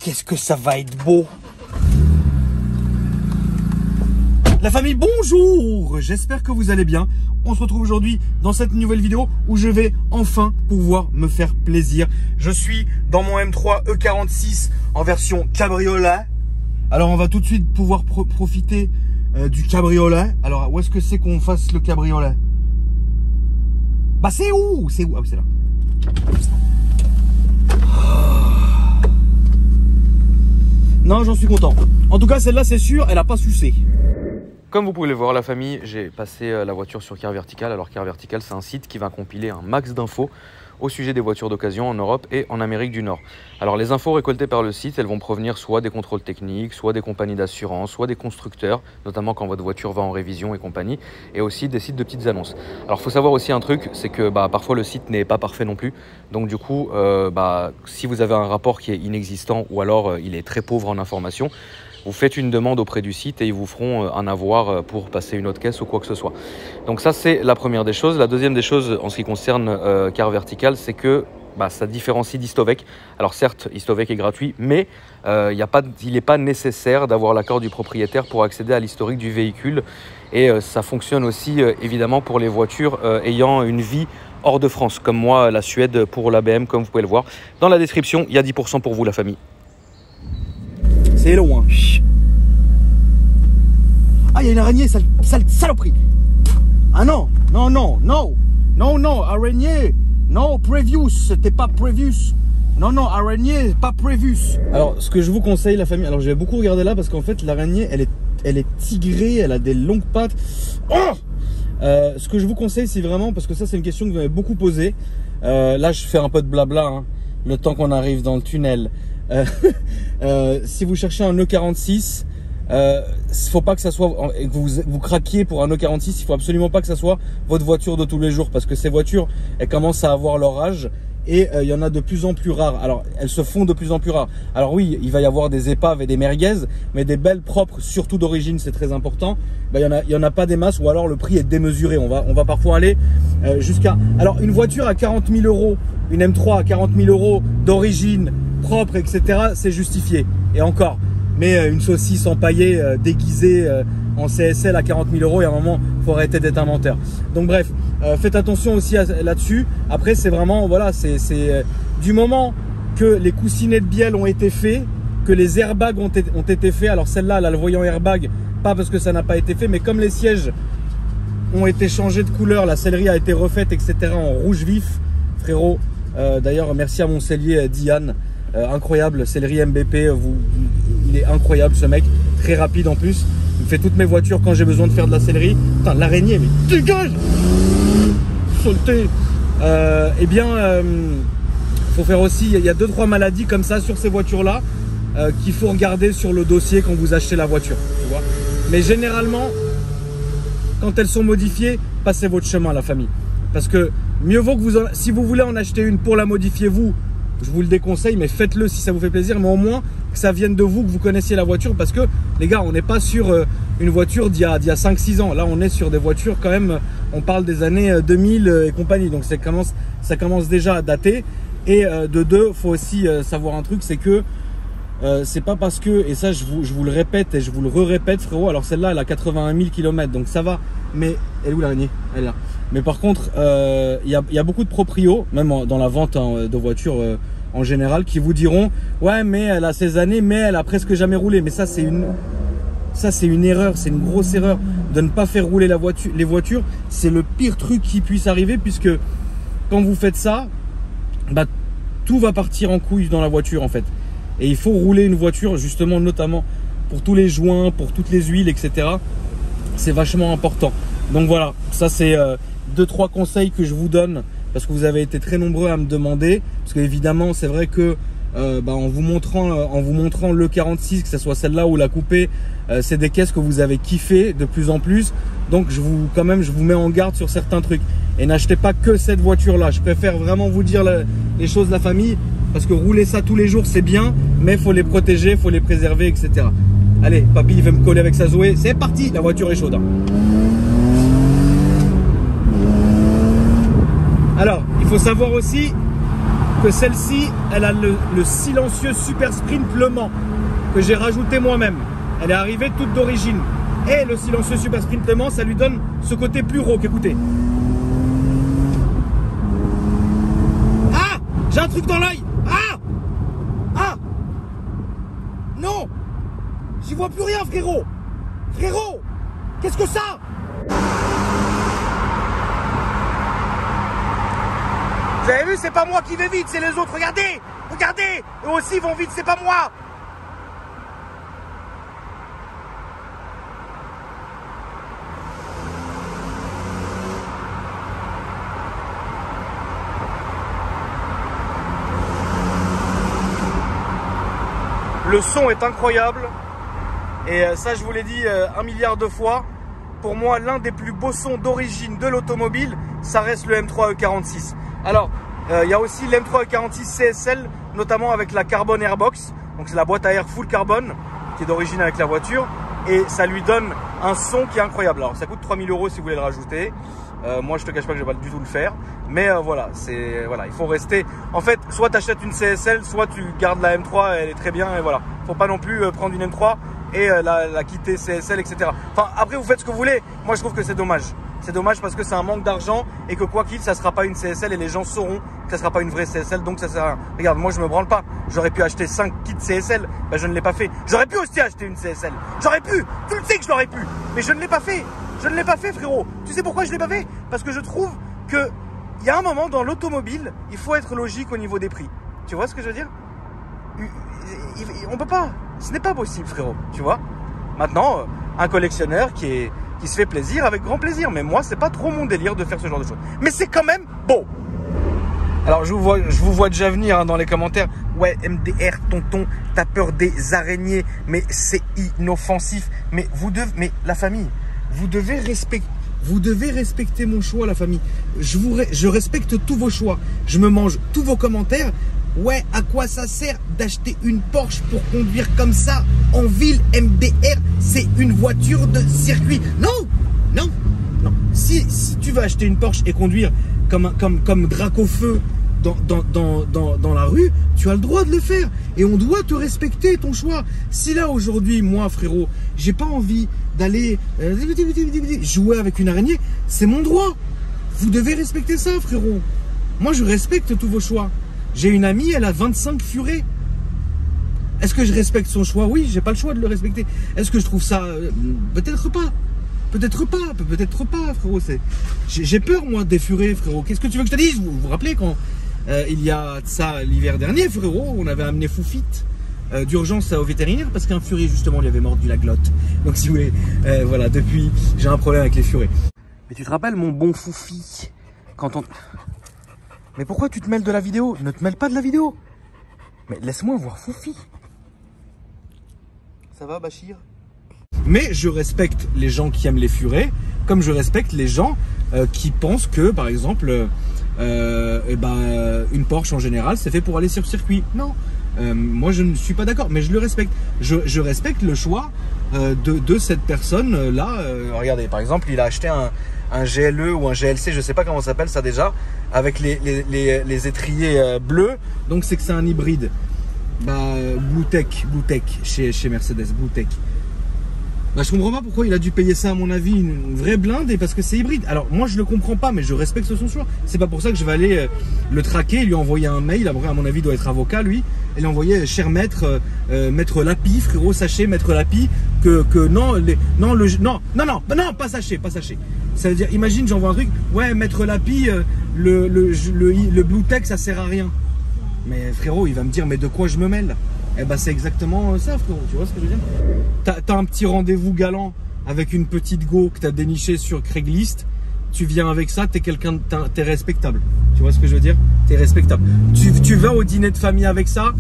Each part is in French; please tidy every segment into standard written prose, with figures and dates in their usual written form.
qu'est-ce que ça va être beau. La famille, bonjour. J'espère que vous allez bien. On se retrouve aujourd'hui dans cette nouvelle vidéo où je vais enfin pouvoir me faire plaisir. Je suis dans mon M3 E46 en version cabriolet. Alors on va tout de suite pouvoir profiter du cabriolet. Alors où est-ce que c'est qu'on fasse le cabriolet? Bah c'est où? C'est où? Ah oui, c'est là. Non, j'en suis content. En tout cas, celle-là, c'est sûr, elle n'a pas sucé. Comme vous pouvez le voir, la famille, j'ai passé la voiture sur Car Vertical. Alors Car Vertical, c'est un site qui va compiler un max d'infos au sujet des voitures d'occasion en Europe et en Amérique du Nord. Alors les infos récoltées par le site, elles vont provenir soit des contrôles techniques, soit des compagnies d'assurance, soit des constructeurs, notamment quand votre voiture va en révision et compagnie, et aussi des sites de petites annonces. Alors il faut savoir aussi un truc, c'est que parfois le site n'est pas parfait non plus. Donc du coup, si vous avez un rapport qui est inexistant ou alors il est très pauvre en informations, vous faites une demande auprès du site et ils vous feront un avoir pour passer une autre caisse ou quoi que ce soit. Donc ça, c'est la première des choses. La deuxième des choses en ce qui concerne Car Vertical, c'est que ça différencie d'Histovec. Alors certes, Histovec est gratuit, mais il n'est pas nécessaire d'avoir l'accord du propriétaire pour accéder à l'historique du véhicule. Et ça fonctionne aussi évidemment pour les voitures ayant une vie hors de France, comme moi, la Suède pour l'ABM, comme vous pouvez le voir. Dans la description, il y a 10% pour vous, la famille. C'est loin. Ah, il y a une araignée, saloperie. Ah non, non, non, non. Non, non, araignée. Non, previous, c'était pas previous. Non, non, araignée, pas previous. Alors, ce que je vous conseille, la famille, alors j'ai beaucoup regardé là parce qu'en fait, l'araignée, elle est tigrée, elle a des longues pattes. Oh, ce que je vous conseille, c'est vraiment, parce que ça, c'est une question que vous m'avez beaucoup posée. Là, je fais un peu de blabla, hein, le temps qu'on arrive dans le tunnel. Si vous cherchez un E46, faut pas que ça soit que vous craquiez pour un E46. Il faut absolument pas que ça soit votre voiture de tous les jours, parce que ces voitures, elles commencent à avoir leur âge et il y en a de plus en plus rares. Alors elles se font de plus en plus rares. Alors oui, il va y avoir des épaves et des merguez, mais des belles propres, surtout d'origine, c'est très important. Il y en a pas des masses, ou alors le prix est démesuré. On va parfois aller jusqu'à, alors une voiture à 40 000 €, une M3 à 40 000 € d'origine, propre, etc., c'est justifié. Et encore, mais une saucisse empaillée, déguisée en CSL à 40 000 €, et à un moment, il faut arrêter d'être un menteur. Donc bref, faites attention aussi là-dessus. Après, c'est vraiment, voilà, c'est du moment que les coussinets de bielle ont été faits, que les airbags ont été faits. Alors celle-là, elle a le voyant airbag, pas parce que ça n'a pas été fait, mais comme les sièges ont été changés de couleur, la sellerie a été refaite, etc., en rouge vif, frérot. D'ailleurs, merci à mon sellier Diane. Incroyable, sellerie MBP, il est incroyable ce mec, très rapide en plus. Il me fait toutes mes voitures quand j'ai besoin de faire de la sellerie. Putain, l'araignée, mais dégage! Sauter! Faut faire aussi, il y a 2-3 maladies comme ça sur ces voitures-là qu'il faut regarder sur le dossier quand vous achetez la voiture, tu vois. Mais généralement, quand elles sont modifiées, passez votre chemin, la famille. Parce que mieux vaut que si vous voulez en acheter une pour la modifier vous, je vous le déconseille, mais faites-le si ça vous fait plaisir, mais au moins que ça vienne de vous, que vous connaissiez la voiture, parce que les gars, on n'est pas sur une voiture d'il y a 5-6 ans. Là, on est sur des voitures quand même, on parle des années 2000 et compagnie, donc ça commence déjà à dater. Et de deux, faut aussi savoir un truc, c'est que c'est pas parce que, et ça je vous le répète et je vous le répète, frérot, alors celle-là elle a 81 000 km, donc ça va, mais elle est où l'araignée? Elle est là. Mais par contre, il y a beaucoup de proprios, même dans la vente de voitures en général, qui vous diront ouais, mais elle a ces années, mais elle a presque jamais roulé. Mais ça, c'est une erreur, c'est une grosse erreur de ne pas faire rouler les voitures. C'est le pire truc qui puisse arriver, puisque quand vous faites ça, tout va partir en couille dans la voiture en fait. Et il faut rouler une voiture, justement, notamment pour tous les joints, pour toutes les huiles, etc. C'est vachement important. Donc voilà, ça c'est 2-3 conseils que je vous donne, parce que vous avez été très nombreux à me demander. Parce que évidemment, c'est vrai que en vous montrant le 46, que ce soit celle-là ou la coupée, c'est des caisses que vous avez kiffé de plus en plus. Donc je vous mets en garde sur certains trucs. Et n'achetez pas que cette voiture-là. Je préfère vraiment vous dire les choses de la famille, parce que rouler ça tous les jours, c'est bien, mais il faut les protéger, il faut les préserver, etc. Allez, papy, il veut me coller avec sa Zoé. C'est parti, la voiture est chaude. Hein. Alors, il faut savoir aussi que celle-ci, elle a le silencieux Super Sprint Le Mans que j'ai rajouté moi-même. Elle est arrivée toute d'origine. Et le silencieux Super Sprint Le Mans, ça lui donne ce côté plus rauque. Écoutez. Ah! J'ai un truc dans l'œil! Ah! Ah! Non! J'y vois plus rien, frérot! Frérot! Qu'est-ce que ça? Vous avez vu, c'est pas moi qui vais vite, c'est les autres. Regardez! Regardez! Eux aussi vont vite, c'est pas moi! Le son est incroyable. Et ça, je vous l'ai dit 1 milliard de fois. Pour moi, l'un des plus beaux sons d'origine de l'automobile, ça reste le M3 E46. Alors, il y a aussi le M3 E46 CSL, notamment avec la Carbon Airbox. Donc, c'est la boîte à air full carbone qui est d'origine avec la voiture. Et ça lui donne un son qui est incroyable. Alors, ça coûte 3000 € si vous voulez le rajouter. Moi, je te cache pas que je vais pas du tout le faire. Mais voilà, il faut rester. En fait, soit tu achètes une CSL, soit tu gardes la M3, elle est très bien. Et voilà, faut pas non plus prendre une M3 et la quitter CSL, etc. Enfin, après, vous faites ce que vous voulez. Moi, je trouve que c'est dommage. C'est dommage parce que c'est un manque d'argent et que quoi qu'il, ça sera pas une CSL et les gens sauront que ça sera pas une vraie CSL. Donc, ça sert à rien. Regarde, moi, je me branle pas. J'aurais pu acheter 5 kits CSL. Ben, je ne l'ai pas fait. J'aurais pu aussi acheter une CSL. J'aurais pu. Tu le sais que je l'aurais pu. Mais je ne l'ai pas fait. Je ne l'ai pas fait, frérot. Tu sais pourquoi je ne l'ai pas fait? Parce que je trouve que il y a un moment dans l'automobile, il faut être logique au niveau des prix. Tu vois ce que je veux dire? On peut pas. Ce n'est pas possible, frérot. Tu vois? Maintenant, un collectionneur qui se fait plaisir avec grand plaisir. Mais moi, c'est pas trop mon délire de faire ce genre de choses. Mais c'est quand même beau. Alors, je vous vois déjà venir hein, dans les commentaires. Ouais, MDR, tonton, t'as peur des araignées. Mais c'est inoffensif. Mais la famille, vous devez respecter mon choix, la famille. Je respecte tous vos choix. Je me mange tous vos commentaires. Ouais, à quoi ça sert d'acheter une Porsche pour conduire comme ça en ville? MDR, c'est une voiture de circuit. Non, non, non. Si tu vas acheter une Porsche et conduire comme Dracofeu dans la rue, tu as le droit de le faire. Et on doit te respecter ton choix. Si là, aujourd'hui, moi, frérot, j'ai pas envie d'aller jouer avec une araignée, c'est mon droit. Vous devez respecter ça, frérot. Moi, je respecte tous vos choix. J'ai une amie, elle a 25 furets. Est-ce que je respecte son choix? Oui, j'ai pas le choix de le respecter. Est-ce que je trouve ça peut-être pas. Peut-être pas, frérot. J'ai peur, moi, des furets, frérot. Qu'est-ce que tu veux que je te dise? Vous vous rappelez quand il y a ça l'hiver dernier, frérot, on avait amené Foufite d'urgence au vétérinaire parce qu'un furet, justement, lui avait mordu la glotte. Donc, si vous voulez, voilà, depuis, j'ai un problème avec les furets. Mais tu te rappelles, mon bon Foufi, quand on... Mais pourquoi tu te mêles de la vidéo? Ne te mêle pas de la vidéo. Mais laisse-moi voir Foufi. Ça va, Bachir? Mais je respecte les gens qui aiment les furets, comme je respecte les gens qui pensent que, par exemple, une Porsche en général, c'est fait pour aller sur circuit. Non, moi je ne suis pas d'accord, mais je le respecte. Je respecte le choix de cette personne-là. Regardez, par exemple, il a acheté un GLE ou un GLC, je ne sais pas comment ça s'appelle ça déjà, avec les étriers bleus. Donc c'est que c'est un hybride. Bluetech chez Mercedes, Bluetech. Je comprends pas pourquoi il a dû payer ça, à mon avis, une vraie blinde, et parce que c'est hybride. Alors moi je le comprends pas, mais je respecte son choix. C'est pas pour ça que je vais aller le traquer et lui envoyer un mail. Après, à mon avis, il doit être avocat, lui, et lui envoyer: cher maître, maître Lapi, frérot, sachez, maître Lapi, non, pas sachez. Ça veut dire, imagine, j'envoie un truc, ouais, maître Lapi, le Bluetech, ça sert à rien. Mais frérot, il va me dire, mais de quoi je me mêle? Eh ben c'est exactement ça, frérot, tu vois ce que je veux dire? T'as un petit rendez-vous galant avec une petite go que t'as déniché sur Craigslist, tu viens avec ça, t'es respectable. Tu vois ce que je veux dire? T'es respectable. Tu vas au dîner de famille avec ça,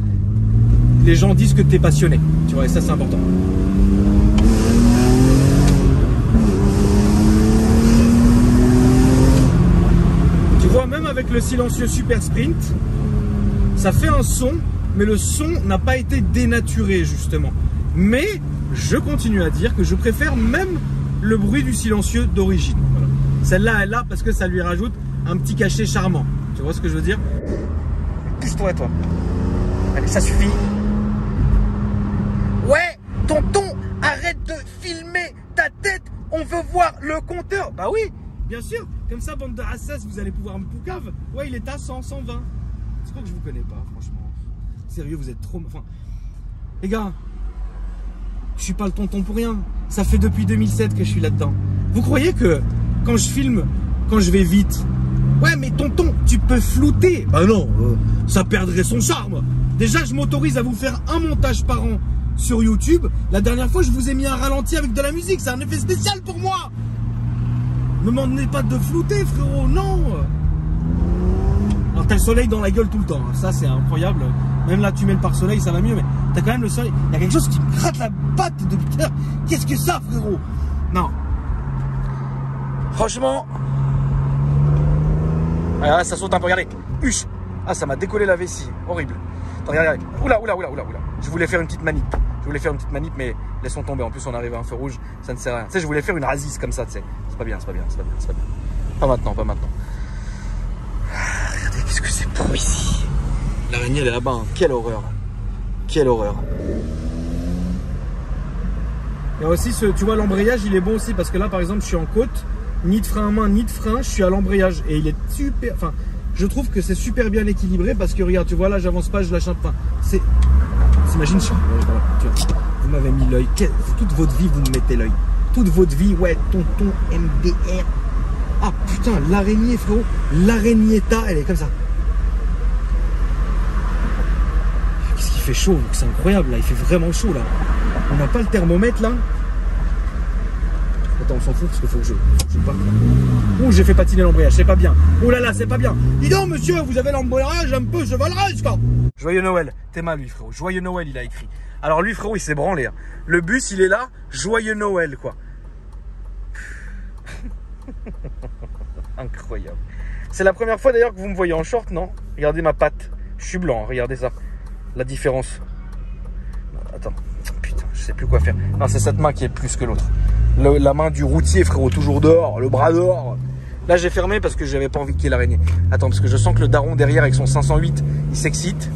les gens disent que t'es passionné. Tu vois, et ça c'est important. Tu vois, même avec le silencieux Super Sprint, ça fait un son, mais le son n'a pas été dénaturé, justement. Mais je continue à dire que je préfère même le bruit du silencieux d'origine. Voilà. Celle-là, elle est là parce que ça lui rajoute un petit cachet charmant. Tu vois ce que je veux dire? pousse-toi, toi. Allez, ça suffit. Ouais, tonton, arrête de filmer ta tête. On veut voir le compteur. Bah oui, bien sûr. Comme ça, bande de rassas, vous allez pouvoir me poucave. Ouais, il est à 100, 120. C'est pas que je vous connais pas, franchement. Sérieux, vous êtes trop... Enfin, les gars, je suis pas le tonton pour rien. Ça fait depuis 2007 que je suis là-dedans. Vous croyez que quand je filme, quand je vais vite, ouais, mais tonton, tu peux flouter. Bah non, ça perdrait son charme. Déjà, je m'autorise à vous faire un montage par an sur YouTube. La dernière fois, je vous ai mis un ralenti avec de la musique. C'est un effet spécial pour moi. Ne m'en demandez pas de flouter, frérot. Non. Alors, t'as le soleil dans la gueule tout le temps. Ça, c'est incroyable. Même là, tu mets le pare-soleil, ça va mieux. Mais t'as quand même le soleil. Il y a quelque chose qui me gratte la patte depuis tout à l'heure. Qu'est-ce que ça, frérot? Non. Franchement. Ah, ça saute un peu. Regardez. Huche. Ah, ça m'a décollé la vessie. Horrible. Attends, regardez. Oula. Je voulais faire une petite manip. Mais laissons tomber. En plus, on arrive à un feu rouge. Ça ne sert à rien. Tu sais, je voulais faire une rasise comme ça, tu sais. C'est pas bien. Pas maintenant. Ah, regardez, qu'est-ce que c'est beau ici. L'araignée, elle est là-bas. Hein. Quelle horreur. Et aussi, tu vois, l'embrayage, il est bon aussi. Parce que là, par exemple, je suis en côte. Ni de frein à main, ni de frein. Je suis à l'embrayage. Et il est super... Enfin, je trouve que c'est super bien équilibré. Parce que, regarde, tu vois, là, j'avance pas, je lâche un peu. C'est... T'imagines, vous m'avez mis l'œil. Toute votre vie, vous me mettez l'œil. Toute votre vie, ouais, tonton MDR. Ah putain, l'araignée, frérot. L'araigneta, elle est comme ça. Qu'est-ce qu'il fait chaud, c'est incroyable, là. Il fait vraiment chaud, là. On n'a pas le thermomètre, là. Attends, on s'en fout parce qu'il faut que je parte. Ouh, j'ai fait patiner l'embrayage, c'est pas bien. Oh là là, c'est pas bien. Dis donc, monsieur, vous avez l'embrayage un peu chevaleresse, quoi. Joyeux Noël. T'es mal, lui, frérot. Joyeux Noël, il a écrit. Alors, lui, frérot, il s'est branlé. Hein. Le bus, il est là. Joyeux Noël, quoi. Incroyable. C'est la première fois, d'ailleurs, que vous me voyez en short, non? Regardez ma patte. Je suis blanc, regardez ça. La différence. Attends. Putain, je sais plus quoi faire. Non, c'est cette main qui est plus que l'autre. La main du routier, frérot, toujours dehors. Le bras dehors. Là, j'ai fermé parce que j'avais pas envie qu'il y ait l'araignée. Attends, parce que je sens que le daron derrière avec son 508, il s'excite.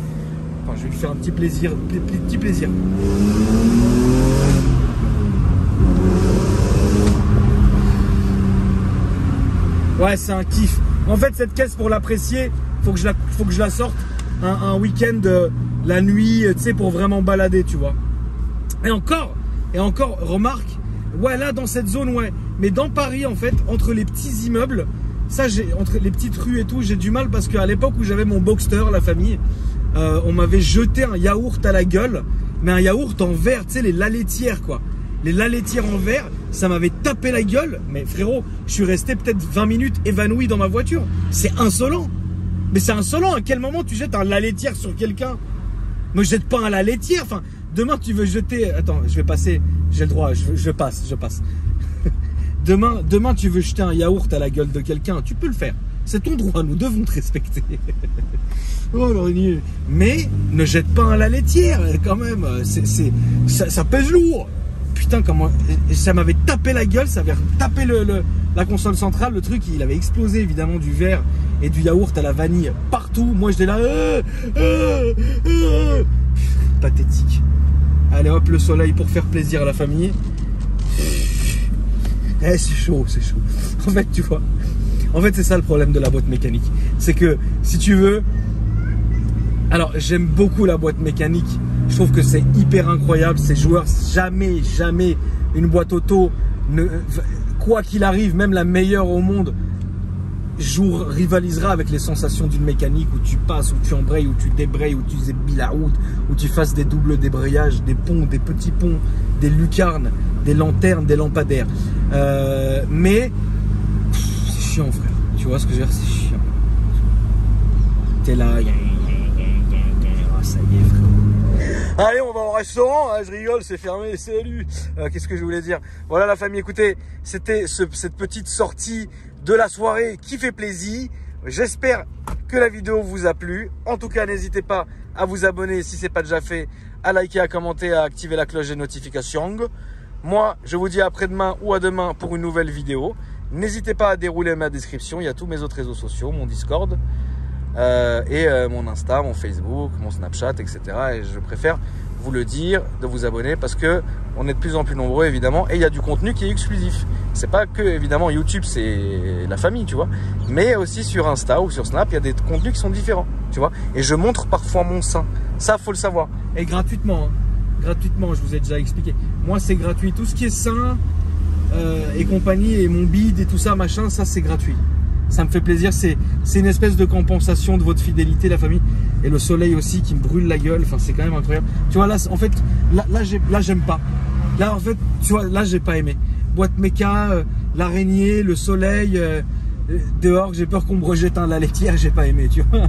Enfin, je vais lui faire un petit plaisir. Petit plaisir. Ouais, c'est un kiff. En fait, cette caisse, pour l'apprécier, faut que je la sorte un week-end, la nuit, tu sais, pour vraiment balader, tu vois. Et encore, remarque, ouais, là, dans cette zone, ouais. Mais dans Paris, en fait, entre les petits immeubles, ça, entre les petites rues et tout, j'ai du mal parce qu'à l'époque où j'avais mon Boxster, la famille, on m'avait jeté un yaourt à la gueule, mais un yaourt en verre, tu sais, les laitières, quoi. Les laitières en verre, ça m'avait tapé la gueule. Mais frérot, je suis resté peut-être 20 minutes évanoui dans ma voiture. C'est insolent. Mais c'est insolent. À quel moment tu jettes un laitière sur quelqu'un? Me jette pas un laitière. Enfin, demain tu veux jeter... Attends, je vais passer. J'ai le droit, je passe. Demain tu veux jeter un yaourt à la gueule de quelqu'un. Tu peux le faire. C'est ton droit, nous devons te respecter. Oh, mais ne jette pas un laitière quand même. Ça pèse lourd. Putain, comment ça m'avait tapé la gueule, ça avait tapé la console centrale, le truc, il avait explosé évidemment du verre et du yaourt à la vanille partout. Moi j'étais là, pathétique. Allez hop, le soleil pour faire plaisir à la famille. C'est chaud. En fait, tu vois, c'est ça le problème de la boîte mécanique. C'est que si tu veux, alors j'aime beaucoup la boîte mécanique. Je trouve que c'est hyper incroyable, ces joueurs, jamais une boîte auto, quoi qu'il arrive, même la meilleure au monde, rivalisera avec les sensations d'une mécanique où tu passes, où tu embrayes, où tu débrayes, où tu zébilles la route, où tu fasses des doubles débrayages, des ponts, des petits ponts, des lucarnes, des lanternes, des lampadaires. Mais c'est chiant, frère. Tu vois ce que je veux dire? C'est chiant. T'es là, ça y est, frère. Allez, on va au restaurant, je rigole, c'est fermé, salut. Qu'est-ce que je voulais dire? Voilà la famille, écoutez, c'était cette petite sortie de la soirée qui fait plaisir. J'espère que la vidéo vous a plu. En tout cas, n'hésitez pas à vous abonner si ce n'est pas déjà fait, à liker, à commenter, à activer la cloche des notifications. Moi, je vous dis à après-demain ou à demain pour une nouvelle vidéo. N'hésitez pas à dérouler ma description, il y a tous mes autres réseaux sociaux, mon Discord. mon Insta, mon Facebook, mon Snapchat, etc. Et je préfère vous le dire, de vous abonner parce que on est de plus en plus nombreux évidemment et il y a du contenu qui est exclusif. C'est pas que évidemment YouTube c'est la famille, tu vois, mais aussi sur Insta ou sur Snap, il y a des contenus qui sont différents, tu vois. Et je montre parfois mon sein. Ça, faut le savoir. Et gratuitement, hein. Gratuitement, je vous ai déjà expliqué. Moi, c'est gratuit. Tout ce qui est sein et compagnie et mon bide et tout ça, machin, ça c'est gratuit. Ça me fait plaisir, c'est une espèce de compensation de votre fidélité, la famille. Et le soleil aussi qui me brûle la gueule, enfin c'est quand même incroyable. Tu vois là, en fait, là j'aime pas. Là en fait, tu vois, là j'ai pas aimé. Boîte méca, l'araignée, le soleil, dehors, j'ai peur qu'on me rejette un la laitière, j'ai pas aimé, tu vois.